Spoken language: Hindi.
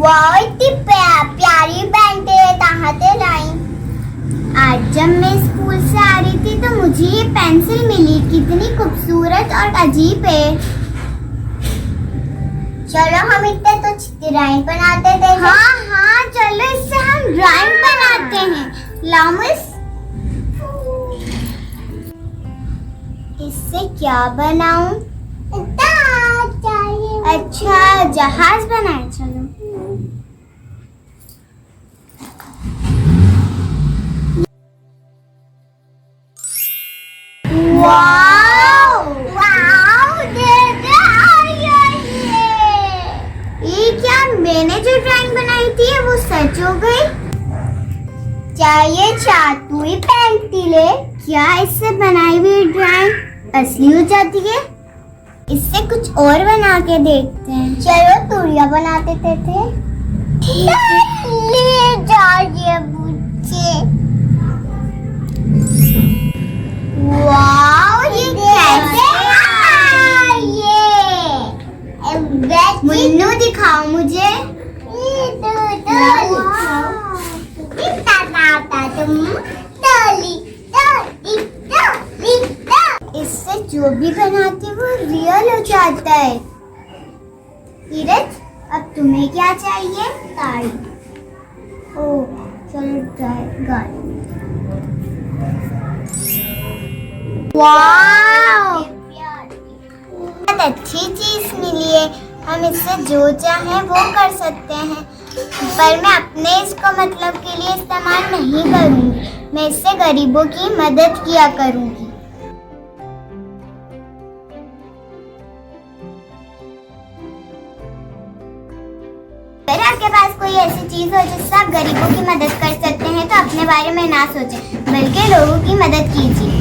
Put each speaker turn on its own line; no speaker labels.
वाह, इतनी प्यारी पेंटिंग है, कहाँ से लाई? आज जब मैं स्कूल से आ रही थी तो मुझे ये पेंसिल मिली, कितनी खूबसूरत और अजीब है। चलो हम इतने तो ड्राइंग बनाते थे। हाँ हाँ चलो, इससे हम ड्राइंग बनाते हैं। लाओ मिस, इससे क्या बनाऊं? अच्छा, जहाज बनाए। चलो वाओ वाओ, ये क्या, मैंने जो ड्राइंग बनाई थी वो सच हो गई? चाहिए चातुई पेंसिल है क्या? इससे बनाई हुई ड्राइंग असली हो जाती है? इससे कुछ और बना के देखते हैं। चलो तुड़िया बनाते थे। ले जाइए मुझे। वाओ, ये कैसे? मुन्नू दिखाओ मुझे। इससे जो भी बनाते वो रियल हो जाता है। नीरज, अब तुम्हें क्या चाहिए? गाड़ी। ओ चलो गाड़ी। वाओ, बहुत अच्छी चीज मिली है। हम इससे जो चाहे वो कर सकते हैं, पर मैं अपने इसको मतलब के लिए इस्तेमाल नहीं करूंगी। मैं इससे गरीबों की मदद किया करूंगी। अगर आपके पास कोई ऐसी चीज हो जिससे आप गरीबों की मदद कर सकते हैं तो अपने बारे में ना सोचें, बल्कि लोगों की मदद कीजिए।